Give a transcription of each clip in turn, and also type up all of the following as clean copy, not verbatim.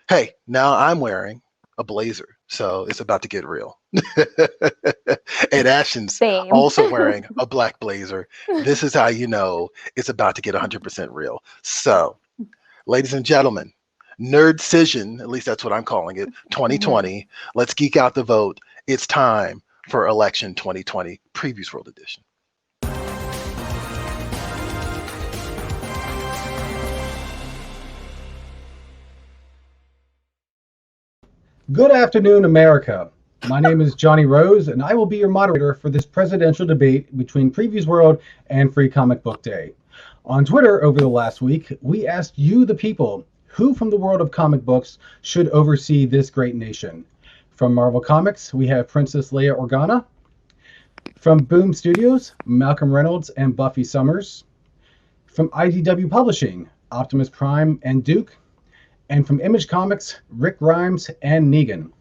Hey, now I'm wearing a blazer, so it's about to get real. And Ashton's Same. also wearing a black blazer. This is how you know it's about to get 100% real. So, ladies and gentlemen, Nerdcision, at least that's what I'm calling it, Mhm. 2020. Let's geek out the vote. It's time for election 2020 Previews World Edition. Good afternoon, America. My name is Johnny Rose, and I will be your moderator for this presidential debate between Previews World and Free Comic Book Day. On Twitter over the last week, we asked you, the people, who from the world of comic books should oversee this great nation. From Marvel Comics, we have Princess Leia Organa. From Boom Studios, Malcolm Reynolds and Buffy Summers. From IDW Publishing, Optimus Prime and Duke. And from Image Comics, Rick Grimes and Negan.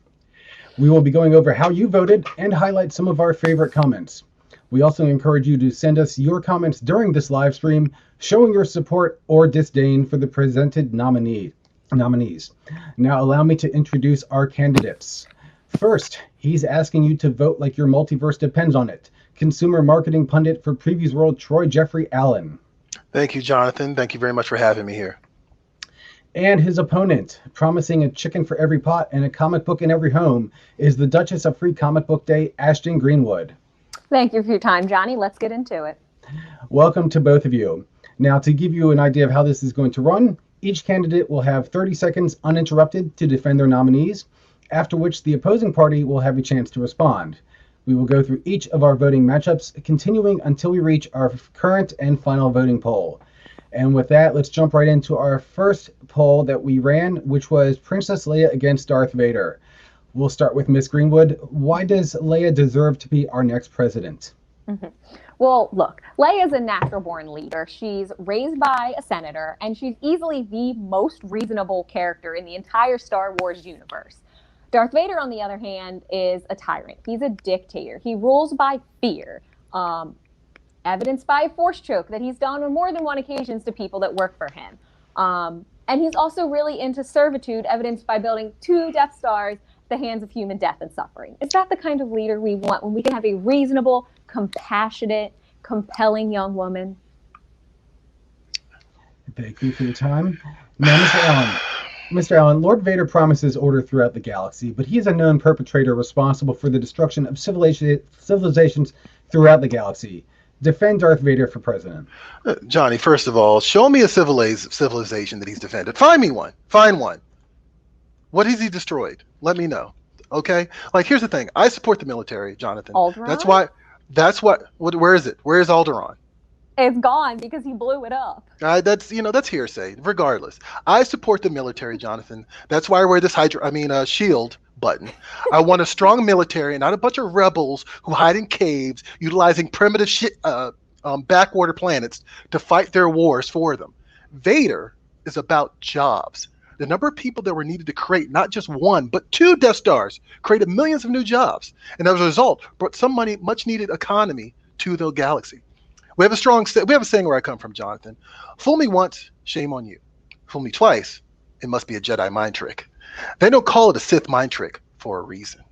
We will be going over how you voted and highlight some of our favorite comments. We also encourage you to send us your comments during this live stream, showing your support or disdain for the presented nominees. Now allow me to introduce our candidates. First, he's asking you to vote like your multiverse depends on it. Consumer marketing pundit for Previews World, Troy Jeffrey Allen. Thank you, Jonathan. Thank you very much for having me here. And his opponent, promising a chicken for every pot and a comic book in every home, is the Duchess of Free Comic Book Day, Ashton Greenwood. Thank you for your time, Johnny. Let's get into it. Welcome to both of you. Now, to give you an idea of how this is going to run, each candidate will have 30 seconds uninterrupted to defend their nominees, after which the opposing party will have a chance to respond. We will go through each of our voting matchups, continuing until we reach our current and final voting poll. And with that, let's jump right into our first poll that we ran, which was Princess Leia against Darth Vader. We'll start with Miss Greenwood. Why does Leia deserve to be our next president? Mm-hmm. Well, look, Leia is a natural-born leader. She's raised by a senator, and she's easily the most reasonable character in the entire Star Wars universe. Darth Vader, on the other hand, is a tyrant. He's a dictator. He rules by fear. Evidenced by a force choke that he's done on more than one occasions to people that work for him. And he's also really into servitude, evidenced by building 2 Death Stars at the hands of human death and suffering. Is that the kind of leader we want when we can have a reasonable, compassionate, compelling young woman? Thank you for your time. Now, Mr. Allen, Lord Vader promises order throughout the galaxy, but he is a known perpetrator responsible for the destruction of civilizations throughout the galaxy. Defend Darth Vader for president. Johnny, first of all, show me a civilization that he's defended. Find me one. Find one. What has he destroyed? Let me know. Okay? Like, here's the thing. I support the military, Jonathan. Alderaan? Where is it? Where is Alderaan? It's gone because he blew it up. That's hearsay. Regardless, I support the military, Jonathan. That's why I wear this shield button. I want a strong military, not a bunch of rebels who hide in caves, utilizing primitive backwater planets to fight their wars for them. Vader is about jobs. The number of people that were needed to create not just 1, but 2 Death Stars created millions of new jobs, and as a result, brought some much needed economy to the galaxy. We have a saying where I come from, Jonathan. Fool me once, shame on you. Fool me twice, it must be a Jedi mind trick. They don't call it a Sith mind trick for a reason.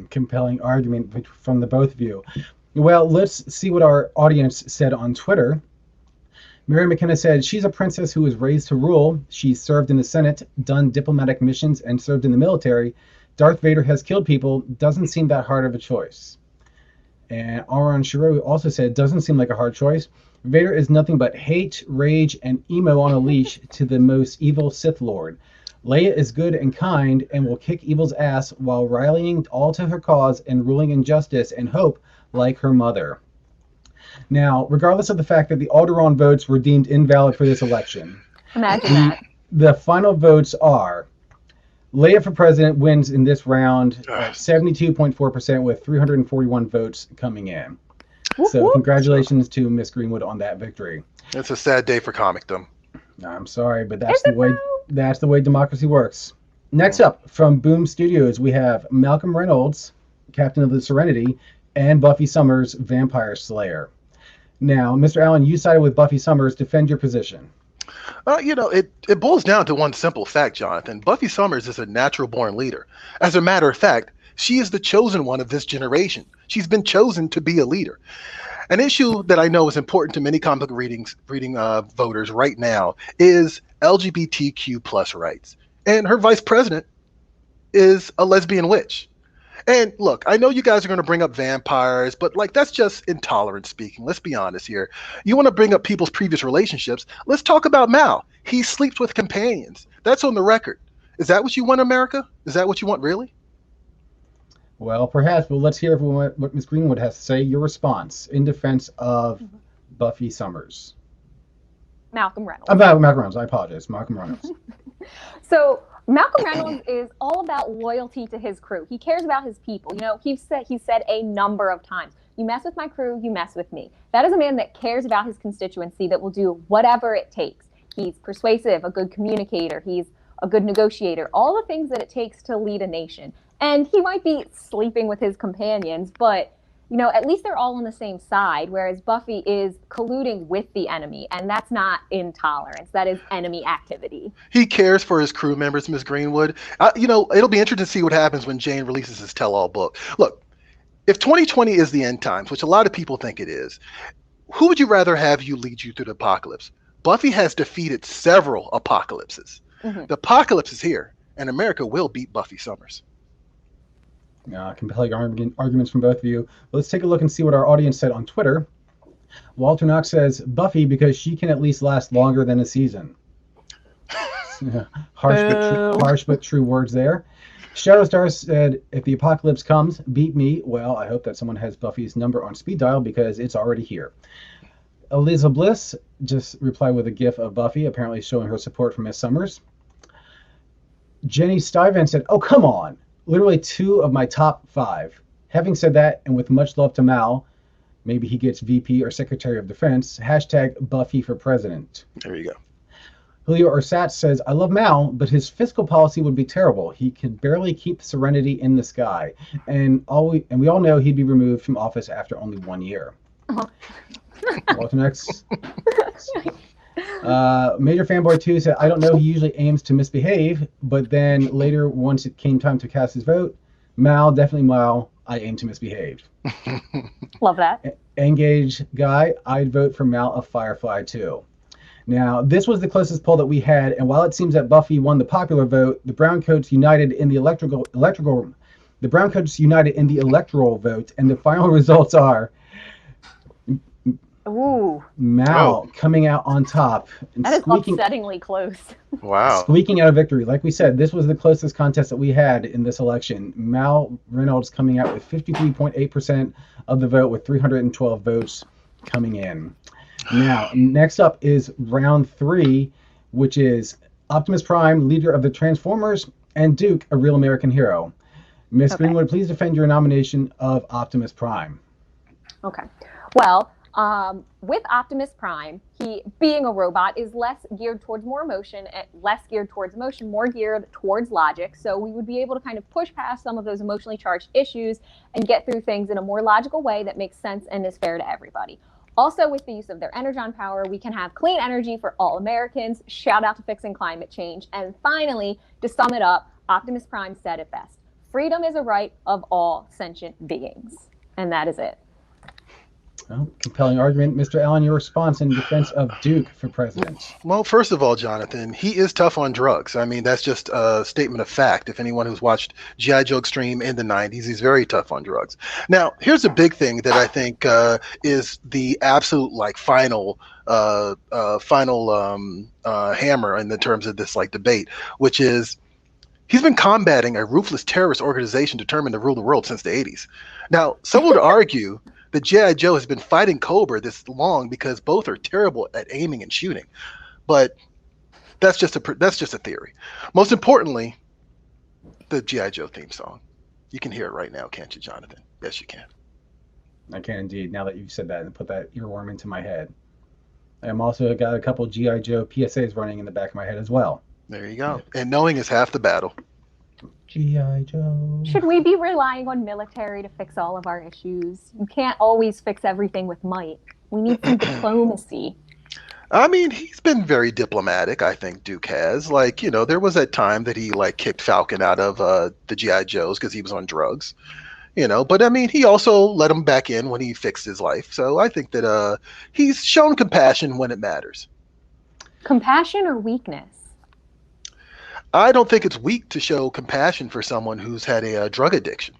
Compelling argument from the both of you. Well, let's see what our audience said on Twitter. Mary McKenna said, she's a princess who was raised to rule. She's served in the Senate, done diplomatic missions, and served in the military. Darth Vader has killed people. Doesn't seem that hard of a choice. And Aaron Shiro also said, doesn't seem like a hard choice. Vader is nothing but hate, rage, and emo on a leash to the most evil Sith Lord. Leia is good and kind and will kick evil's ass while rallying all to her cause and ruling in justice and hope like her mother. Now, regardless of the fact that the Alderaan votes were deemed invalid for this election, Imagine that. The final votes are Leia for president wins in this round at 72.4% with 341 votes coming in. So congratulations to Miss Greenwood on that victory. It's a sad day for comicdom. I'm sorry, but that's the way democracy works. Next up, from Boom Studios, we have Malcolm Reynolds, Captain of the Serenity, and Buffy Summers, Vampire Slayer. Now, Mr. Allen, you sided with Buffy Summers. Defend your position. It boils down to one simple fact, Jonathan. Buffy Summers is a natural born leader. As a matter of fact, she is the chosen one of this generation. She's been chosen to be a leader. An issue that I know is important to many comic book reading voters right now is LGBTQ plus rights. And her vice president is a lesbian witch. And look, I know you guys are going to bring up vampires, but like that's just intolerance speaking. Let's be honest here. You want to bring up people's previous relationships? Let's talk about Mal. He sleeps with companions. That's on the record. Is that what you want, America? Is that what you want, really? Well, perhaps, but let's hear what Ms. Greenwood has to say. Your response in defense of Buffy Summers. Malcolm Reynolds. Malcolm Reynolds. I apologize. Malcolm Reynolds. So Malcolm Reynolds is all about loyalty to his crew. He cares about his people. You know, he said a number of times, you mess with my crew, you mess with me. That is a man that cares about his constituency, that will do whatever it takes. He's persuasive, a good communicator. He's a good negotiator, all the things that it takes to lead a nation. And he might be sleeping with his companions, but you know, at least they're all on the same side, whereas Buffy is colluding with the enemy, and that's not intolerance. That is enemy activity. He cares for his crew members, Ms. Greenwood. It'll be interesting to see what happens when Jane releases his tell-all book. Look, if 2020 is the end times, which a lot of people think it is, who would you rather have you lead you through the apocalypse? Buffy has defeated several apocalypses. Mm-hmm. The apocalypse is here, and America will beat Buffy Summers. Compelling arguments from both of you. Let's take a look and see what our audience said on Twitter. Walter Knox says, Buffy, because she can at least last longer than a season. Harsh but true words there. Shadowstar said, if the apocalypse comes, beat me. Well, I hope that someone has Buffy's number on speed dial because it's already here. Eliza Bliss just replied with a gif of Buffy, apparently showing her support for Miss Summers. Jenny Stiven said, oh, come on. Literally 2 of my top 5. Having said that, and with much love to Mal, maybe he gets VP or Secretary of Defense, hashtag Buffy for President. There you go. Julio Ursat says, I love Mal, but his fiscal policy would be terrible. He can barely keep Serenity in the sky. And we all know he'd be removed from office after only 1 year. What's next? Major Fanboy 2 said, I don't know, he usually aims to misbehave, but then later, once it came time to cast his vote, definitely Mal, I aim to misbehave. Love that. Engage Guy, I'd vote for Mal of Firefly too. Now, this was the closest poll that we had, and while it seems that Buffy won the popular vote, the Browncoats united in the electoral vote, and the final results are Mal coming out on top. And that is upsettingly close. Wow. Squeaking out a victory. Like we said, this was the closest contest that we had in this election. Mal Reynolds coming out with 53.8% of the vote with 312 votes coming in. Now, next up is round 3, which is Optimus Prime, leader of the Transformers, and Duke, a real American hero. Miss Greenwood, please defend your nomination of Optimus Prime. Okay. Well, with Optimus Prime, he, being a robot, is less geared towards more emotion, more geared towards logic. So we would be able to kind of push past some of those emotionally charged issues and get through things in a more logical way that makes sense and is fair to everybody. Also, with the use of their energon power, we can have clean energy for all Americans. Shout out to fixing climate change. And finally, to sum it up, Optimus Prime said it best. Freedom is a right of all sentient beings. And that is it. Well, compelling argument. Mr. Allen, your response in defense of Duke for president. Well, first of all, Jonathan, he is tough on drugs. I mean, that's just a statement of fact. If anyone who's watched G.I. Joe Extreme in the 90s, he's very tough on drugs. Now, here's a big thing that I think is the absolute final hammer in the terms of this debate, which is he's been combating a ruthless terrorist organization determined to rule the world since the 80s. Now, some would argue that G.I. Joe has been fighting Cobra this long because both are terrible at aiming and shooting. But that's just a theory. Most importantly, the G.I. Joe theme song. You can hear it right now, can't you, Jonathan? Yes, you can. I can indeed, now that you've said that and put that earworm into my head. I'm also got a couple G.I. Joe PSAs running in the back of my head as well. There you go. And knowing is half the battle. G.I. Joe. Should we be relying on military to fix all of our issues? You can't always fix everything with might. We need some diplomacy. I mean, he's been very diplomatic, I think Duke has. Like, there was that time that he like kicked Falcon out of the GI Joes because he was on drugs. But I mean, he also let him back in when he fixed his life. So I think that he's shown compassion when it matters. Compassion or weakness? I don't think it's weak to show compassion for someone who's had a drug addiction.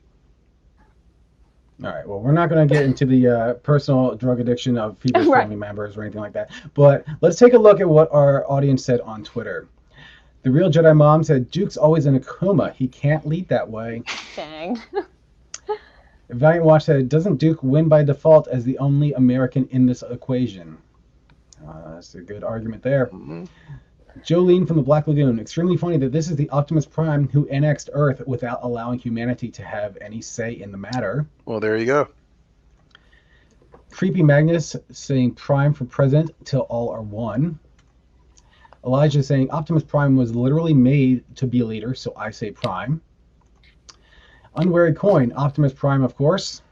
All right. Well, we're not going to get into the personal drug addiction of people's Right. family members or anything like that. But let's take a look at what our audience said on Twitter. The Real Jedi Mom said, Duke's always in a coma. He can't lead that way. Dang. Valiant Watch said, doesn't Duke win by default as the only American in this equation? That's a good argument there. Mm-hmm. Jolene from the Black Lagoon, extremely funny that this is the Optimus Prime who annexed Earth without allowing humanity to have any say in the matter. Well, there you go. Creepy Magnus saying Prime for president till all are one. Elijah saying Optimus Prime was literally made to be a leader, so I say Prime. Unwary Coin, Optimus Prime, of course.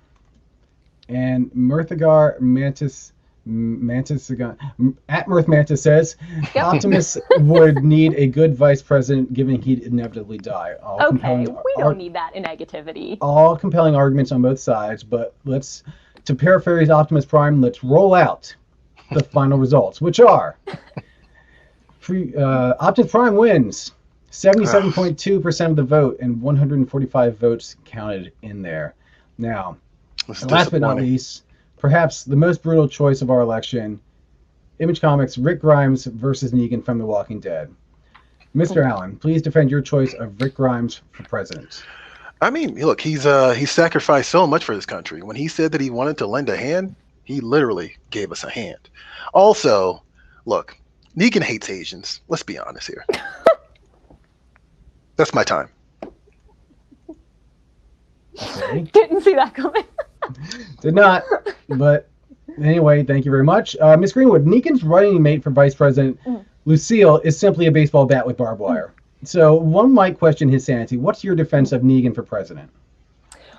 And Mirthagar Mantis at Mirth Mantis says Optimus would need a good vice president given he'd inevitably die. Okay, we don't need that negativity. All compelling arguments on both sides, but to paraphrase Optimus Prime, let's roll out the final results, which are Optimus Prime wins 77.2% of the vote and 145 votes counted in there. Now, last but not least, perhaps the most brutal choice of our election, Image Comics, Rick Grimes versus Negan from The Walking Dead. Mr. Allen, please defend your choice of Rick Grimes for president. I mean, look, he's sacrificed so much for this country. When he said that he wanted to lend a hand, he literally gave us a hand. Also, look, Negan hates Asians. Let's be honest here. That's my time. Okay. Didn't see that coming. Did not, but anyway, thank you very much. Ms. Greenwood, Negan's running mate for vice president, Lucille, is simply a baseball bat with barbed wire. So one might question his sanity. What's your defense of Negan for president?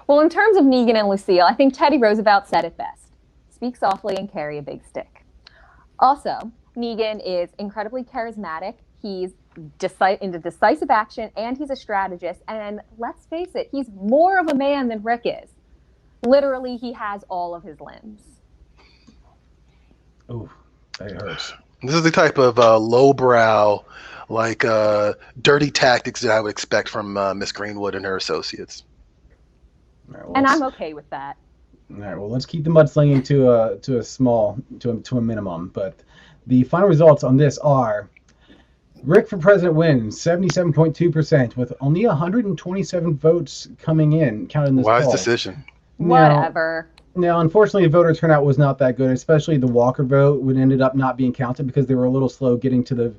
Well, in terms of Negan and Lucille, I think Teddy Roosevelt said it best. Speak softly and carry a big stick. Also, Negan is incredibly charismatic. He's into decisive action, and he's a strategist. And let's face it, he's more of a man than Rick is. Literally, he has all of his limbs. Oh, that hurts. This is the type of lowbrow, like dirty tactics that I would expect from Miss Greenwood and her associates. Right, well, and I'm okay with that. All right. Well, let's keep the mudslinging to a minimum. But the final results on this are: Rick for president wins 77.2% with only 127 votes coming in, counted in this Wise poll. decision. Whatever. Now, unfortunately, the voter turnout was not that good, especially the Walker vote would ended up not being counted because they were a little slow getting to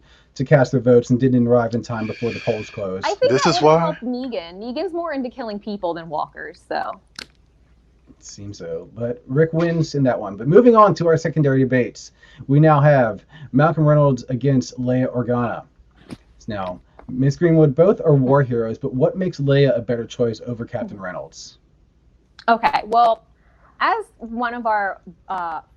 cast their votes and didn't arrive in time before the polls closed. I think this that is would why help Negan. Negan's more into killing people than walkers, so. It seems so, but Rick wins in that one. But moving on to our secondary debates, we now have Malcolm Reynolds against Leia Organa. Now, Miss Greenwood, both are war heroes, but what makes Leia a better choice over Captain Reynolds? Okay, well, as one of our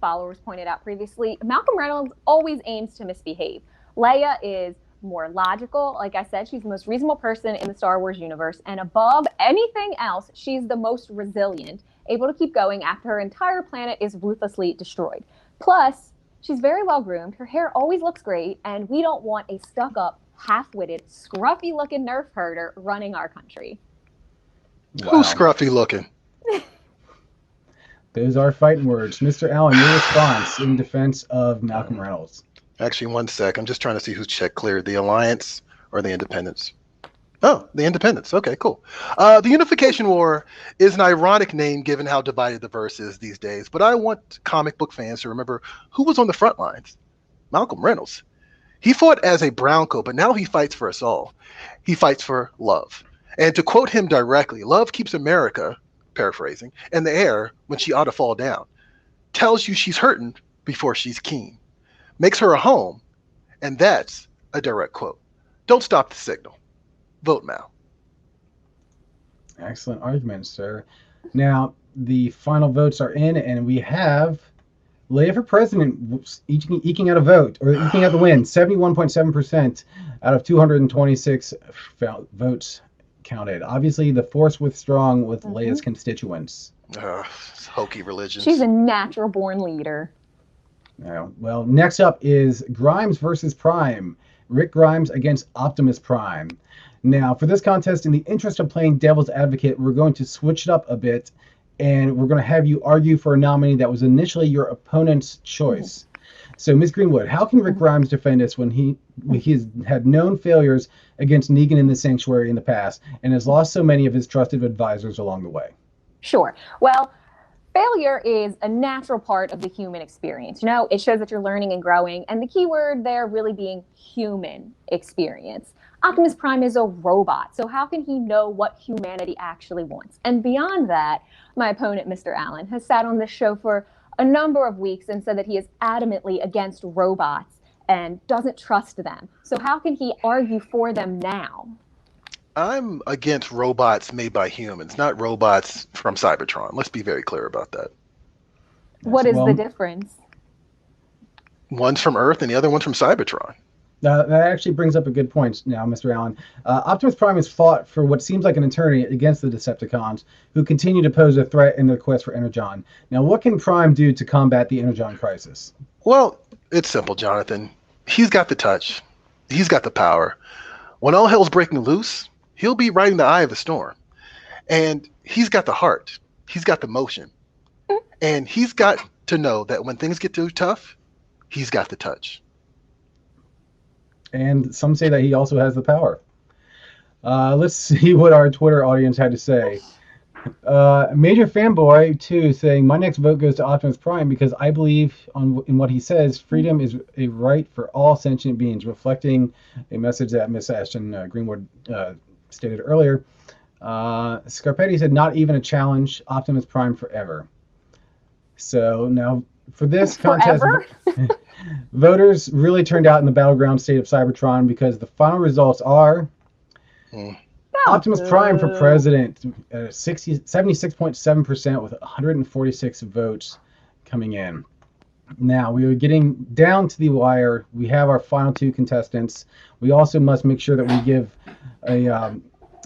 followers pointed out previously, Malcolm Reynolds always aims to misbehave. Leia is more logical. Like I said, she's the most reasonable person in the Star Wars universe. And above anything else, she's the most resilient, able to keep going after her entire planet is ruthlessly destroyed. Plus, she's very well groomed. Her hair always looks great. And we don't want a stuck-up, half-witted, scruffy-looking nerf herder running our country. Wow. Who's scruffy looking? Those are fighting words. Mr. Allen, your response in defense of Malcolm Reynolds. Actually, 1 sec. I'm just trying to see whose check cleared, the Alliance or the Independents. Oh, the Independents. Okay, cool. The Unification War is an ironic name given how divided the verse is these days, but I want comic book fans to remember who was on the front lines. Malcolm Reynolds. He fought as a brown coat, but now he fights for us all. He fights for love. And to quote him directly, love keeps America, paraphrasing, in the air when she ought to fall down. Tells you she's hurting before she's keen. Makes her a home, and that's a direct quote. Don't stop the signal. Vote Mal. Excellent argument, sir. Now, the final votes are in, and we have Leia for president, eking out a vote, or eking out the win, 71.7% out of 226 votes counted. Obviously, the force was strong with Leia's constituents. Hokey religions. She's a natural-born leader. Well, next up is Grimes versus Prime. Rick Grimes against Optimus Prime. Now, for this contest, in the interest of playing devil's advocate, we're going to switch it up a bit, and we're going to have you argue for a nominee that was initially your opponent's choice. So, Ms. Greenwood, how can Rick Grimes defend us when he's had known failures against Negan in the Sanctuary in the past and has lost so many of his trusted advisors along the way? Sure. Well, failure is a natural part of the human experience. It shows that you're learning and growing, and the key word there really being human experience. Optimus Prime is a robot, so how can he know what humanity actually wants? And beyond that, my opponent, Mr. Allen, has sat on this show for a number of weeks and said that he is adamantly against robots and doesn't trust them. So how can he argue for them now? I'm against robots made by humans, not robots from Cybertron. Let's be very clear about that. What is the difference? One's from Earth and the other one's from Cybertron. That actually brings up a good point now, Mr. Allen. Optimus Prime has fought for what seems like an eternity against the Decepticons, who continue to pose a threat in their quest for Energon. Now, what can Prime do to combat the Energon crisis? Well, it's simple, Jonathan. He's got the touch. He's got the power. When all hell's breaking loose, he'll be riding the eye of the storm. And he's got the heart. He's got the motion. And he's got to know that when things get too tough, he's got the touch. And some say that he also has the power. Let's see what our Twitter audience had to say. Major Fanboy 2 saying, my next vote goes to Optimus Prime because I believe in what he says. Freedom is a right for all sentient beings, reflecting a message that Miss Ashton Greenwood stated earlier. Scarpetti said, not even a challenge, Optimus Prime forever. So now for this contest, voters really turned out in the battleground state of Cybertron because the final results are Optimus Prime for president, 76.7% with 146 votes coming in. Now, we are getting down to the wire. We have our final two contestants. We also must make sure that we give a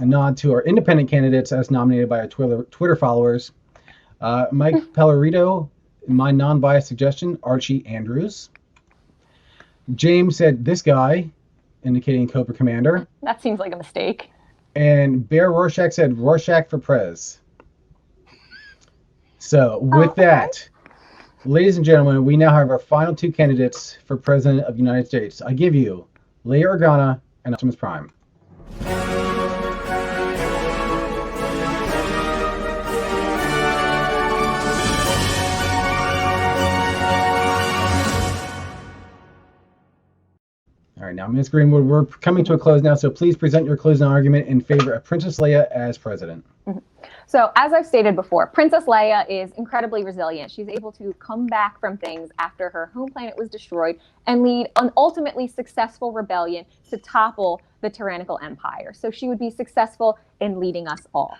nod to our independent candidates as nominated by our Twitter followers. Mike Pellerito, my non-biased suggestion, Archie Andrews. James said, this guy, indicating Cobra Commander. That seems like a mistake. And Bear Rorschach said, Rorschach for Prez. So, with that, ladies and gentlemen, we now have our final two candidates for President of the United States. I give you Leia Organa and Optimus Prime. All right, now, Ms. Greenwood, we're coming to a close now, so please present your closing argument in favor of Princess Leia as president. So, as I've stated before, Princess Leia is incredibly resilient. She's able to come back from things after her home planet was destroyed and lead an ultimately successful rebellion to topple the tyrannical empire. So she would be successful in leading us all.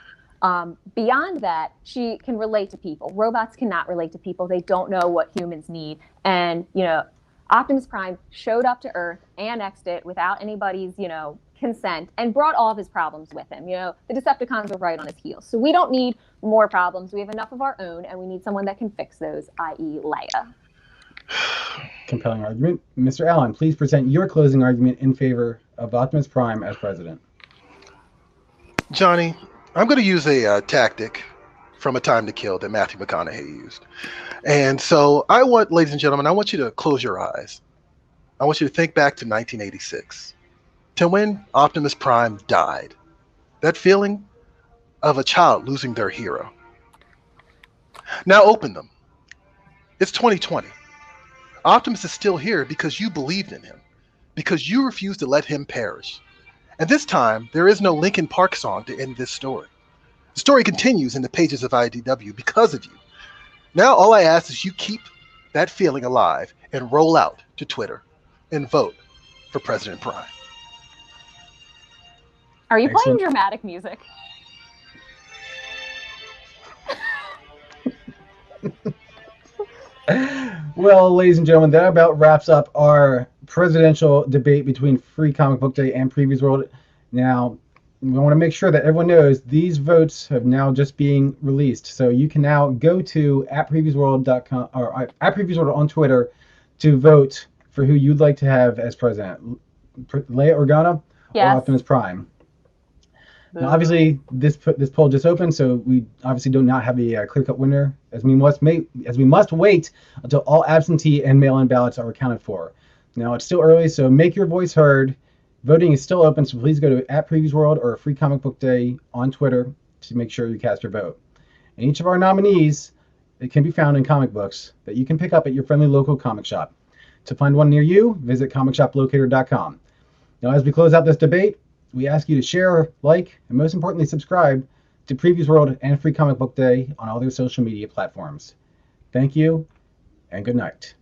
Beyond that, she can relate to people. Robots cannot relate to people. They don't know what humans need. And, Optimus Prime showed up to Earth, annexed it without anybody's, consent, and brought all of his problems with him. The Decepticons are right on his heels. So we don't need more problems. We have enough of our own, and we need someone that can fix those, i.e. Leia. Compelling argument. Mr. Allen, please present your closing argument in favor of Optimus Prime as president. Johnny, I'm going to use a tactic from A Time to Kill that Matthew McConaughey used. And so ladies and gentlemen, I want you to close your eyes. I want you to think back to 1986, to when Optimus Prime died. That feeling of a child losing their hero. Now open them. It's 2020. Optimus is still here because you believed in him, because you refused to let him perish. And this time, there is no Linkin Park song to end this story. The story continues in the pages of IDW because of you. Now all I ask is you keep that feeling alive and roll out to Twitter and vote for President Prime. Are you playing dramatic music? Well, ladies and gentlemen, that about wraps up our presidential debate between Free Comic Book Day and Previews World. Now, we want to make sure that everyone knows these votes have now just being released. So you can now go to @previewsworld.com or @previewsworld on Twitter to vote for who you'd like to have as president, Leia Organa Yes. or Optimus Prime. Now, obviously, this poll just opened, so we obviously do not have a clear-cut winner, as we must wait until all absentee and mail-in ballots are accounted for. Now, it's still early, so make your voice heard. Voting is still open, so please go to @PreviewsWorld or Free Comic Book Day on Twitter to make sure you cast your vote. And each of our nominees, it can be found in comic books that you can pick up at your friendly local comic shop. To find one near you, visit comicshoplocator.com. Now, as we close out this debate, we ask you to share, like, and most importantly, subscribe to Previews World and Free Comic Book Day on all their social media platforms. Thank you, and good night.